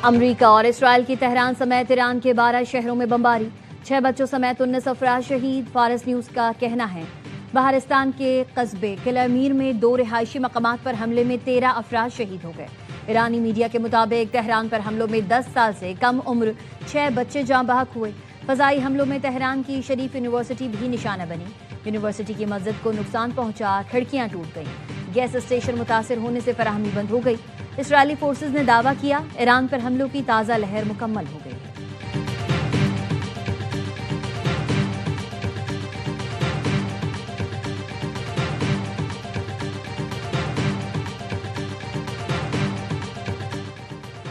अमरीका और इसराइल की तेहरान समेत ईरान के 12 शहरों में बमबारी, 6 बच्चों समेत 19 अफराद शहीद। फारस न्यूज का कहना है बहरिस्तान के कस्बे किलामीर में 2 रिहायशी मकामात पर हमले में 13 अफराद शहीद हो गए। ईरानी मीडिया के मुताबिक तेहरान पर हमलों में 10 साल से कम उम्र 6 बच्चे जाँ बहक हुए। फजाई हमलों में तेहरान की शरीफ यूनिवर्सिटी भी निशाना बनी। यूनिवर्सिटी की मस्जिद को नुकसान पहुंचा, खिड़कियां टूट गईं। गैस स्टेशन मुतासिर होने से फराहमी बंद हो गई। इसराइली फोर्सेज ने दावा किया ईरान पर हमलों की ताज़ा लहर मुकम्मल हो गई है।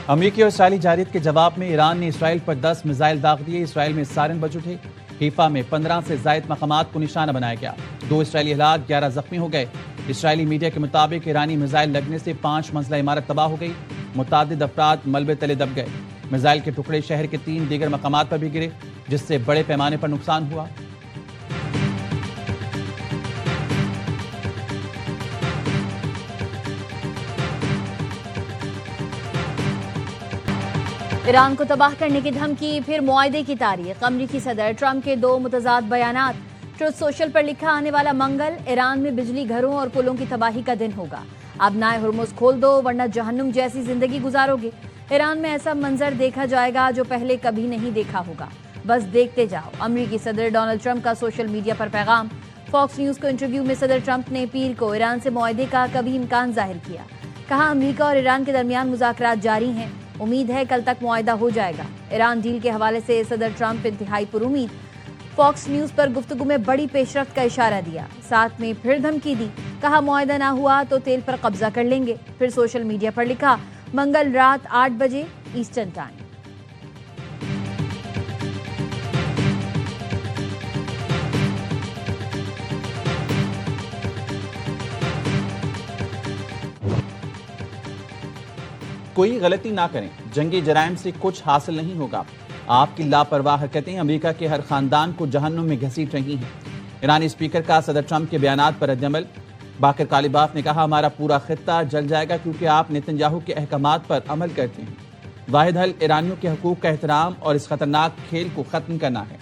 अमेरिकी और इसराइली जारियत के जवाब में ईरान ने इसराइल पर 10 मिसाइल दाग दिए। इसराइल में सारन बज उठे। हीफा में 15 से जायद मकामात को निशाना बनाया गया। 2 इसराइली हलाक, 11 जख्मी हो गए। इसराइली मीडिया के मुताबिक ईरानी मिसाइल लगने से 5 मंजिला इमारत तबाह हो गई। मुतादिद अफराद मलबे तले दब गए। मिसाइल के टुकड़े शहर के 3 दीगर मकामात पर भी गिरे, जिससे बड़े पैमाने पर नुकसान हुआ। ईरान को तबाह करने की धमकी, फिर मुआहदे की तारीख। अमरीकी सदर ट्रंप के 2 मुतजाद बयानात। ट्रुथ सोशल पर लिखा आने वाला मंगल, ईरान में बिजली घरों और पुलों की तबाही का दिन होगा। अब नाए हुर्मुज़ खोल दो वरना जहन्नुम जैसी जिंदगी गुजारोगे। ईरान में ऐसा मंजर देखा जाएगा जो पहले कभी नहीं देखा होगा। बस देखते जाओ। अमरीकी सदर डोनाल्ड ट्रंप का सोशल मीडिया पर पैगाम। फॉक्स न्यूज को इंटरव्यू में सदर ट्रंप ने पीर को ईरान से मुआहदे का कभी इम्कान जाहिर किया। कहा अमरीका और ईरान के दरमियान मुज़ाकरात जारी हैं। उम्मीद है कल तक मुआहदा हो जाएगा। ईरान डील के हवाले से सदर ट्रंप इंतहाई पुरुमीद। फॉक्स न्यूज पर गुफ्तगू में बड़ी पेशरफ्त का इशारा दिया। साथ में फिर धमकी दी। कहा मुआहदा ना हुआ तो तेल पर कब्जा कर लेंगे। फिर सोशल मीडिया पर लिखा मंगल रात 8 बजे ईस्टर्न टाइम। कोई गलती ना करें, जंगी जराइम से कुछ हासिल नहीं होगा। आपकी लापरवाह हरकतें अमेरिका के हर खानदान को जहन्नुम में घसीट रही हैं। ईरानी स्पीकर का सदर ट्रंप के बयानात पर रद्दअमल। बाकर कालिबाफ ने कहा हमारा पूरा खित्ता जल जाएगा क्योंकि आप नेतन्याहू के अहकामात पर अमल करते हैं। वाहिद हल ईरानियों के हकूक का एहतराम और इस खतरनाक खेल को खत्म करना है।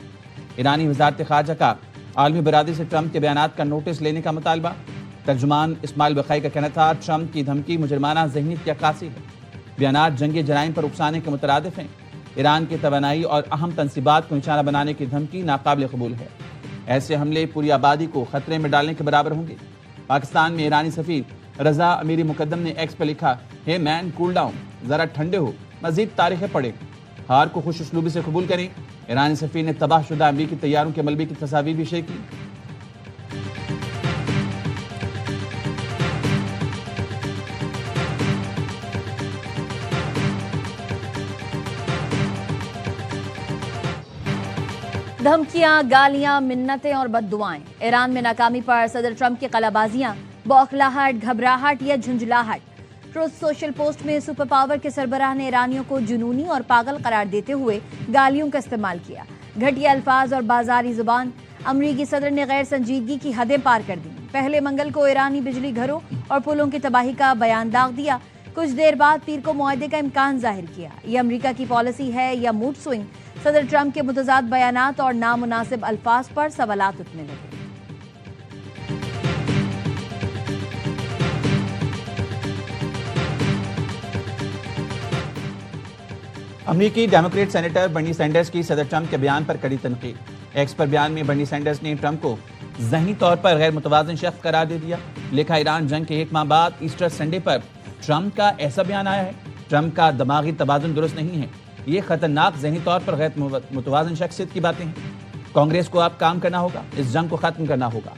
ईरानी वजारत खारजा का आलमी बरादरी से ट्रंप के बयानात का नोटिस लेने का मुतालबा। तर्जुमान इस्माइल बखाई का कहना था ट्रंप की धमकी मुजरमाना ज़हनीत की अक्कासी है। बयानात जंगी जराइम पर उकसाने के मुतरादिफ हैं। ईरान की तवानाई और अहम तनसीबात को निशाना बनाने की धमकी नाकाबिल कबूल है। ऐसे हमले पूरी आबादी को खतरे में डालने के बराबर होंगे। पाकिस्तान में ईरानी सफीर रजा अमीरी मुकद्दम ने एक्स पर लिखा हे मैन कूल डाउन, जरा ठंडे हो, मजीद तारीखें पढ़े, हार को खुश उसलूबी से कबूल करें। ईरानी सफीर ने तबाहशुदा अमरीकी तैयारों के मलबे की तस्वीर भी शेयर की। धमकियां, गालियां, मिन्नतें और बद्दुआएं। ईरान में नाकामी पर सदर ट्रंप की कलाबाजियां, बौखलाहट, घबराहट या झुंझलाहट। ट्रुथ सोशल पोस्ट में सुपर पावर के सरबराह ने ईरानियों को जुनूनी और पागल करार देते हुए गालियों का इस्तेमाल किया। घटिया अल्फाज और बाजारी जुबान। अमरीकी सदर ने गैर संजीदगी की हदें पार कर दी। पहले मंगल को ईरानी बिजली घरों और पुलों की तबाही का बयान दाग दिया। कुछ देर बाद पीर को मुआहदे का इम्कान जाहिर किया। यह अमरीका की पॉलिसी है या मूड स्विंग? सदर ट्रंप के मुतजाद बयानात और नामुनासिब अल्फाज पर सवालात उठने लगे। अमरीकी डेमोक्रेट सेनेटर बर्नी सैंडर्स की सदर ट्रंप के बयान पर कड़ी तनकीद। एक्स पर बयान में बर्नी सैंडर्स ने ट्रंप को ज़हनी तौर पर गैर मुतवाज़िन शख्स करार दे दिया। लिखा ईरान जंग के 1 माह बाद ईस्टर संडे पर ट्रंप का ऐसा बयान आया है। ट्रंप का दिमागी तवाज़ुन दुरुस्त नहीं है। ये खतरनाक ज़हनी तौर पर गैर मुतवाज़िन शख्सियत की बातें हैं। कांग्रेस को अब काम करना होगा, इस जंग को खत्म करना होगा।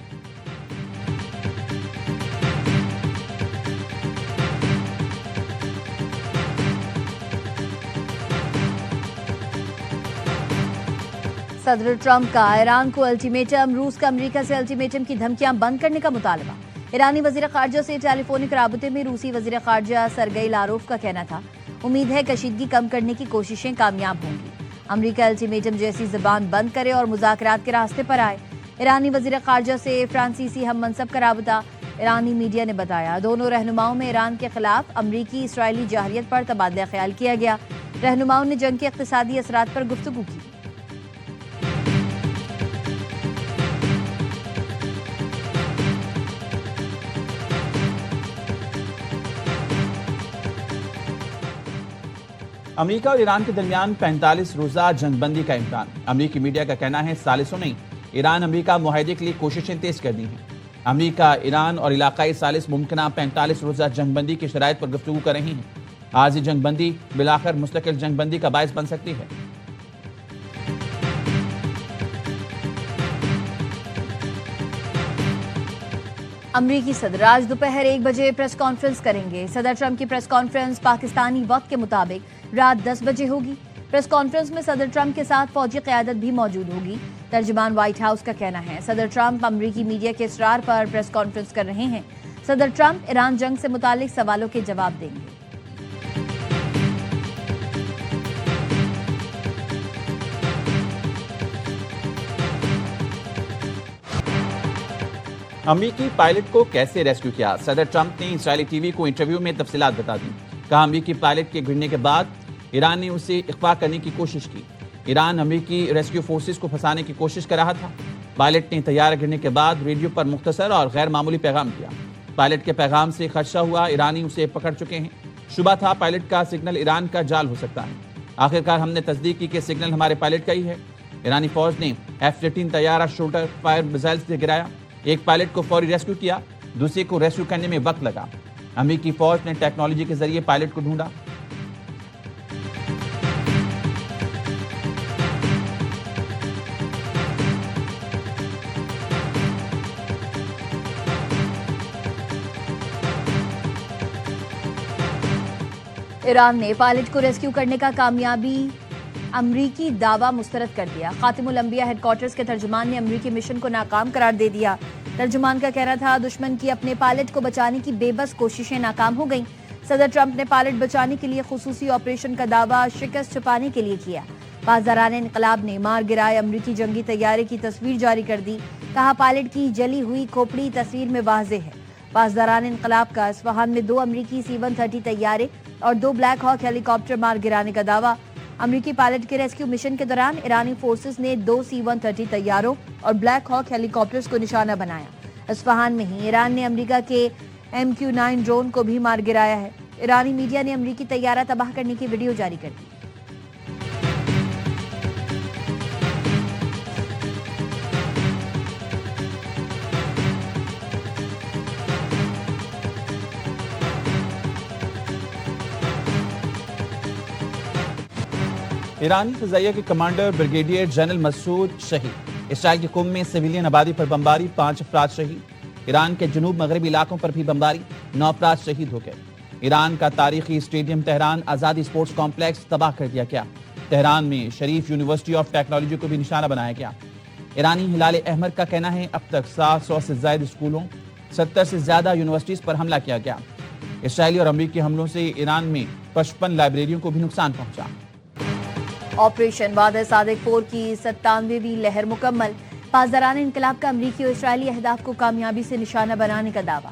सदर ट्रंप का ईरान को अल्टीमेटम, रूस का अमेरिका से अल्टीमेटम की धमकियां बंद करने का मुतालबा। ईरानी वजीर खारजा से टेलीफोनिक राबते में रूसी वजीर खारजा सरगई लारोफ का कहना था उम्मीद है कशीदगी कम करने की कोशिशें कामयाब होंगी। अमेरिका अल्टीमेटम जैसी जबान बंद करे और मुज़ाकरात के रास्ते पर आए। ईरानी वजीर खारजा से फ्रांसीसी हम मनसब का राबता। ईरानी मीडिया ने बताया दोनों रहनुमाओं में ईरान के खिलाफ अमरीकी इसराइली जाहिरियत पर तबादला ख्याल किया गया। रहनुमाओं ने जंग के इक्तिसादी असरात पर गुफ्तगू की। अमेरिका और ईरान के दरमियान 45 रोजा जंगबंदी का इम्कान। अमेरिकी मीडिया का कहना है सालिसों ने ईरान अमेरिका मुआहदे के लिए कोशिशें तेज कर दी हैं। अमेरिका, ईरान और इलाकाई सालिस मुमकिन 45 रोजा जंगबंदी की शराइत पर गुफ्तगू कर रही हैं। आरजी जंगबंदी बिलाखिर मुस्तकिल जंगबंदी का बायस बन सकती है। अमरीकी सदर आज दोपहर 1 बजे प्रेस कॉन्फ्रेंस करेंगे। सदर ट्रंप की प्रेस कॉन्फ्रेंस पाकिस्तानी वक्त के मुताबिक रात 10 बजे होगी। प्रेस कॉन्फ्रेंस में सदर ट्रंप के साथ फौजी क़यादत भी मौजूद होगी। तर्जुमान व्हाइट हाउस का कहना है सदर ट्रंप अमरीकी मीडिया के इसरार पर प्रेस कॉन्फ्रेंस कर रहे हैं। सदर ट्रंप ईरान जंग से मुतालिक सवालों के जवाब देंगे। अमेरिकी पायलट को कैसे रेस्क्यू किया? सदर ट्रंप ने इजरायली टीवी को इंटरव्यू में तफसीलात बता दी। कहा अमेरिकी पायलट के गिरने के बाद ईरान ने उसे अगवा करने की कोशिश की। ईरान अमेरिकी रेस्क्यू फोर्सेस को फंसाने की कोशिश कर रहा था। पायलट ने तैयारा गिरने के बाद रेडियो पर मुख्तसर और गैर मामूली पैगाम दिया। पायलट के पैगाम से खदशा हुआ, ईरानी उसे पकड़ चुके हैं। शुबा था पायलट का सिग्नल ईरान का जाल हो सकता है। आखिरकार हमने तस्दीक की कि सिग्नल हमारे पायलट का ही है। ईरानी फौज ने F-18 तैयारा शूटर फायर मिसाइल से गिराया। एक पायलट को फौरी रेस्क्यू किया, दूसरे को रेस्क्यू करने में वक्त लगा। अमेरिकी फौज ने टेक्नोलॉजी के जरिए पायलट को ढूंढा। ईरान ने पायलट को रेस्क्यू करने का कामयाबी अमरीकी दावा मुस्तरद कर दिया। खातिमुल अंबिया हेडक्वार्टर्स के तर्जुमान ने अमरीकी मिशन को नाकाम करार दे दिया। तर्जुमान का कहना था दुश्मन की अपने पायलट को बचाने की बेबस कोशिशें नाकाम हो गईं। सदर ट्रंप ने पायलट बचाने के लिए खुसूसी ऑपरेशन का दावा शिकस्त छुपाने के लिए किया। पासदारान इनकलाब ने मार गिराए अमरीकी जंगी तैयारे की तस्वीर जारी कर दी। कहा पायलट की जली हुई खोपड़ी तस्वीर में वाज़ेह है। पासदारान इनकलाब का इस्फहान में 2 अमरीकी C-130 तैयारे और 2 ब्लैक हॉक हेलीकॉप्टर मार गिराने का दावा। अमरीकी पायलट के रेस्क्यू मिशन के दौरान ईरानी फोर्सेस ने 2 C-130 तैयारों और ब्लैक हॉक हेलीकॉप्टर्स को निशाना बनाया। इस्फहान में ही ईरान ने अमेरिका के MQ-9 ड्रोन को भी मार गिराया है। ईरानी मीडिया ने अमरीकी तैयारा तबाह करने की वीडियो जारी कर दी। ईरानी फ़िज़ाइया के कमांडर ब्रिगेडियर जनरल मसूद शहीद। इसराइल के कुम में सिविलियन आबादी पर बमबारी, 5 अफराद शहीद। ईरान के जनूब मगरबी इलाकों पर भी बमबारी, 9 अफराद शहीद हो गए। ईरान का तारीखी स्टेडियम तेहरान आज़ादी स्पोर्ट्स कॉम्प्लेक्स तबाह कर दिया गया। तेहरान में शरीफ यूनिवर्सिटी ऑफ टेक्नोलॉजी को भी निशाना बनाया गया। ईरानी हिलाल अहमर का कहना है अब तक 700 से ज्यादा स्कूलों, 70 से ज्यादा यूनिवर्सिटीज पर हमला किया गया। इसराइली और अमेरिकी हमलों से ईरान में 55 लाइब्रेरियों को भी नुकसान पहुंचा। ऑपरेशन वादा सादिक 4 की 97वीं लहर मुकम्मल। पासदारान इनकलाब का अमरीकी और इसराइली अहदाफ को कामयाबी से निशाना बनाने का दावा।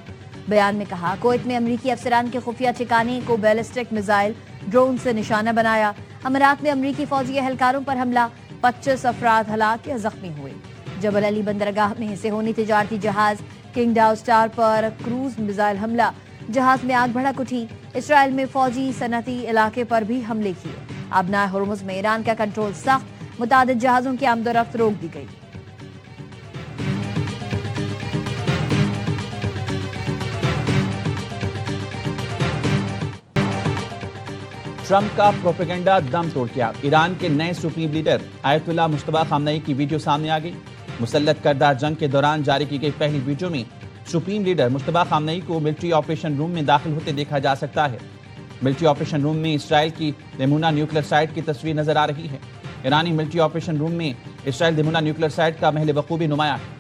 बयान में कहा कुवैत में अमरीकी अफसरान के खुफिया ठिकाने को बैलिस्टिक मिसाइल ड्रोन से निशाना बनाया। अमारात में अमरीकी फौजी एहलकारों पर हमला, 25 अफराद हलाक या जख्मी हुए। जबल अली बंदरगाह में सेहोनी तिजारती जहाज किंगडाउ स्टार पर क्रूज मिसाइल हमला, जहाज में आग भड़क उठी। इसराइल में फौजी सनती इलाके पर भी हमले किए। अबना हुर्मुज में ईरान का कंट्रोल सख्त, मुतादिद जहाजों की आमदोरफ्त रोक दी गई। ट्रंप का प्रोपेगेंडा दम तोड़ गया। ईरान के नए सुप्रीम लीडर आयतुल्लाह मुश्तबा खामनई की वीडियो सामने आ गई। मुसल्लत करदा जंग के दौरान जारी की गई पहली वीडियो में सुप्रीम लीडर मुश्तबा खामनई को मिलिट्री ऑपरेशन रूम में दाखिल होते देखा जा सकता है। मिलिट्री ऑपरेशन रूम में इसराइल की दिमुना न्यूक्लियर साइट की तस्वीर नजर आ रही है। ईरानी मिलिट्री ऑपरेशन रूम में इसराइल दिमुना न्यूक्लियर साइट का महल बखूबी नुमाया है।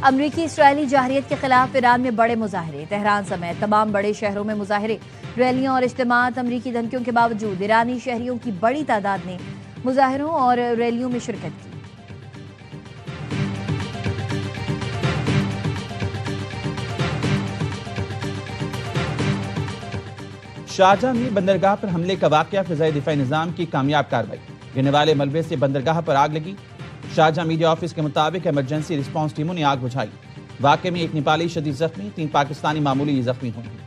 अमरीकी इसराइली जाहरियत के खिलाफ ईरान में बड़े मुजाहरे। तेहरान समेत तमाम बड़े शहरों में मुजाहरे, रैलियां और इज्तिमात। अमरीकी धमकियों के बावजूद ईरानी शहरियों की बड़ी तादाद ने मुजाहरों और रैलियों में शिरकत की। शारजाह में बंदरगाह पर हमले का वाकया, फिजाई दिफाई निजाम की कामयाब कार्रवाई। गिरने वाले मलबे से बंदरगाह पर आग लगी। शारजाह मीडिया ऑफिस के मुताबिक इमरजेंसी रिस्पांस टीमों ने आग बुझाई। वाकये में एक नेपाली शदीद जख्मी, 3 पाकिस्तानी मामूली जख्मी हुए हैं।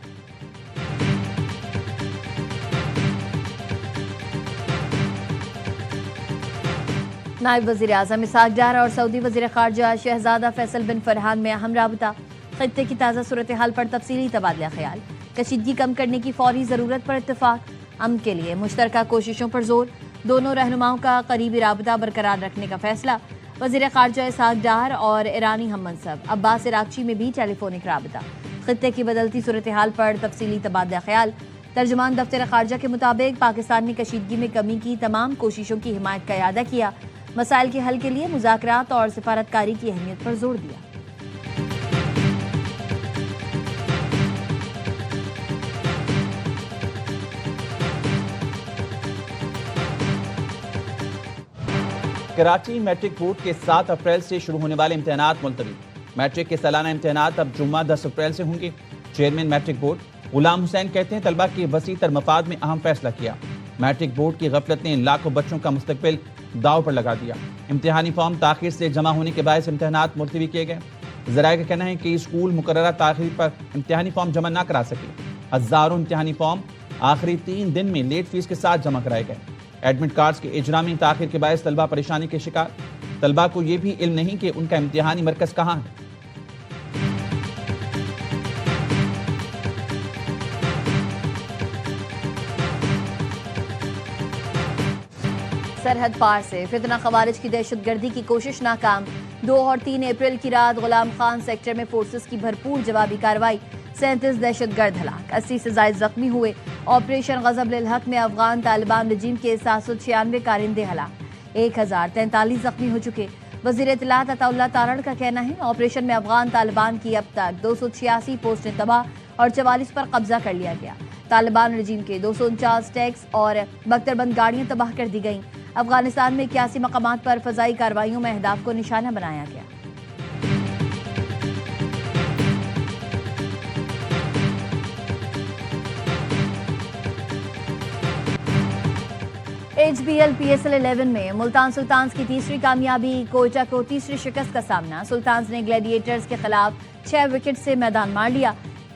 नायब वज़ीर आज़म इसहाक डार और सऊदी वज़ीर ख़ारजा शहजादा फैसल बिन फरहान में अहम राबता। खित्ते की ताज़ा सूरत हाल पर तफसीली तबादला ख्याल। कशीदगी कम करने की फौरी ज़रूरत पर इत्तफाक। अमन के लिए मुश्तरका कोशिशों पर जोर। दोनों रहनुमाओं का करीबी राबता बरकरार रखने का फैसला। वज़ीर ख़ारजा इसहाक डार और ईरानी हम मनसब अब्बास इराक़ची में भी टेलीफोनिक राबता। खित्ते की बदलती सूरत हाल पर तफसीली तबादला ख्याल। तर्जुमान दफ्तर ख़ारजा के मुताबिक पाकिस्तान ने कशीदगी में कमी की तमाम कोशिशों की हिमायत का इरादा किया। मसाइल के हल के लिए मुज़ाकरात और सिफारतकारी की अहमियत पर जोर दिया। कराची मैट्रिक बोर्ड के 7 अप्रैल से शुरू होने वाले इम्तिहानात मुलतवी। मैट्रिक के सालाना इम्तिहानात अब जुम्मा 10 अप्रैल से होंगे। Chairman matric board Ghulam Hussain कहते हैं, तलबा के वसी तर मफाद में अहम फैसला किया। मैट्रिक बोर्ड की गफलत ने लाखों बच्चों का मुस्तकबिल दाव पर लगा दिया। इम्तिहानी फॉर्म ताखिर से जमा होने के बायस इम्तिहानात मुलतवी किए गए। ज़राए का कहना है कि स्कूल मुकर्ररा तारीख पर इम्तिहानी फॉर्म जमा न करा सके। हज़ारों इम्तिहानी फॉर्म आखिरी 3 दिन में लेट फीस के साथ जमा कराए गए। एडमिट कार्ड्स के इजरा में ताखिर के बायस तलबा परेशानी के शिकार। तलबा को यह भी इल्म नहीं कि उनका इम्तिहानी मरकज कहाँ है। सरहद पार से फितना खवारिज की दहशतगर्दी की कोशिश नाकाम। 2 और 3 अप्रैल की रात गुलाम खान सेक्टर में फोर्सेस की भरपूर जवाबी कार्रवाई। 37 दहशतगर्द हलाक, 80 से ज्यादा जख्मी हुए। ऑपरेशन गजब लिल हक में अफगान तालिबान रजीम के 796 कारिंदे हलाक, 1043 जख्मी हो चुके। वजीर इत्तलात अताउल्लाह तारड़ का कहना है, ऑपरेशन में अफगान तालिबान की अब तक 286 पोस्टें तबाह और 44 पर कब्जा कर लिया गया। तालिबान रजीम के 249 टैंक्स और बख्तरबंद गाड़ियां तबाह कर दी गईं। अफगानिस्तान में 81 मकामात पर फजाई कार्रवाइयों में अहदाफ को निशाना बनाया गया। HBL PSL 11 में मुल्तान सुल्तान्स की तीसरी कामयाबी। कोयटा को तीसरी शिकस्त का सामना। सुल्तान्स ने ग्लैडिएटर्स के खिलाफ 6 विकेट से मैदान मार लिया।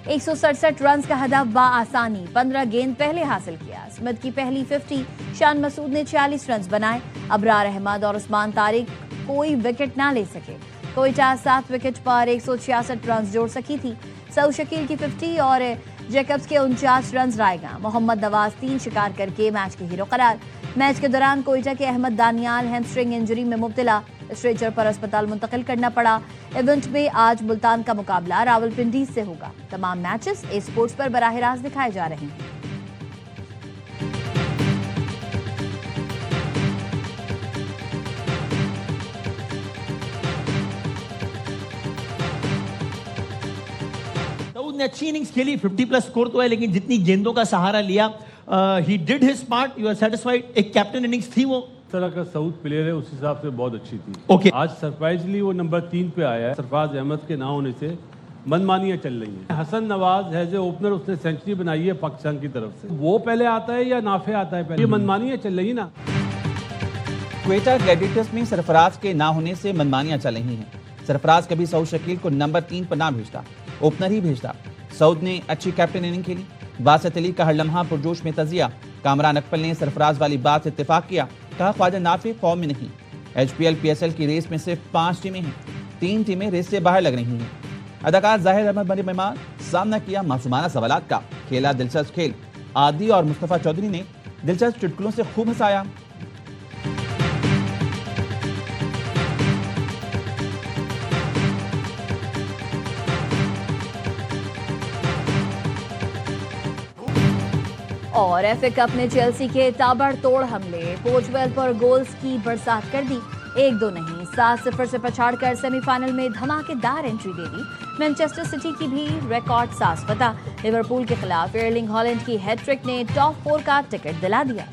167 रन का हदफ बआसानी 15 गेंद पहले हासिल किया। स्मिथ की पहली 50, शान मसूद ने 46 रन बनाए। अबरार अहमद और उस्मान तारिक कोई विकेट ना ले सके। कोयटा 7 विकेट पर 166 रन जोड़ सकी थी। सऊ शकील की 50 और जैकब्स के 49 रन रायगा। मोहम्मद नवाज 3 शिकार करके मैच के हीरो करार। मैच के दौरान कोयटा के अहमद दानियाल हैमस्ट्रिंग इंजरी में मुब्तला, स्ट्रेचर पर अस्पताल मुंतकिल करना पड़ा। इवेंट में आज मुल्तान का मुकाबला रावलपिंडी से होगा। तमाम मैचेस ए स्पोर्ट्स पर बराह रास्त दिखाए जा रहे हैं। ने अच्छी इनिंग्स खेली, 50+ स्कोर तो है, लेकिन जितनी गेंदों का सहारा लिया, he did his part. You are satisfied? एक कैप्टन इनिंग्स थी वो। तरह का साउथ प्लेयर है, उस हिसाब से बहुत अच्छी थी। ओके। आज सरप्राइजली वो नंबर 3 पे आया है। सरफराज अहमद के ना होने से मनमानियां चल रही हैं। Hasan Nawaz as a opener उसने सेंचुरी बनाई है पाकिस्तान की तरफ से। वो पहले आता है या नाफे आता है पहले? ये मनमानियां चल रही ना। क्वेटा ग्लैडिएटर्स में सरफराज के ना होने से मनमानियां चल रही हैं। सरफराज कभी सऊद शकील को नंबर 3 पर ना भेजता, ओपनर ही भेजता। सऊद ने अच्छी कैप्टन इनिंग खेली। बासित अली का हर लम्हा पुरजोश में तजिया। कामरान अकबल ने सरफराज वाली बात से इत्तेफाक किया, कहा ख्वाजा नाफे फॉर्म में नहीं। HPL PSL की रेस में सिर्फ 5 टीमें हैं, 3 टीमें रेस से बाहर लग रही हैं। अदाकार जाहिर अहमद बने मेहमान, सामना किया मासूमाना सवालात का। खेला दिलचस्प खेल। आदि और मुस्तफा चौधरी ने दिलचस्प चुटकुलों से खूब हंसाया। और FA कप में चेल्सी के ताबड़तोड़ हमले। पोर्चवेल पर गोल्स की बरसात कर दी। 1-2 नहीं, 7-0 से पछाड़कर सेमीफाइनल में धमाकेदार एंट्री दे दी। मैनचेस्टर सिटी की भी रिकॉर्ड साज फतह। लिवरपूल के खिलाफ एर्लिंग हॉलैंड की हैट्रिक ने टॉप 4 का टिकट दिला दिया।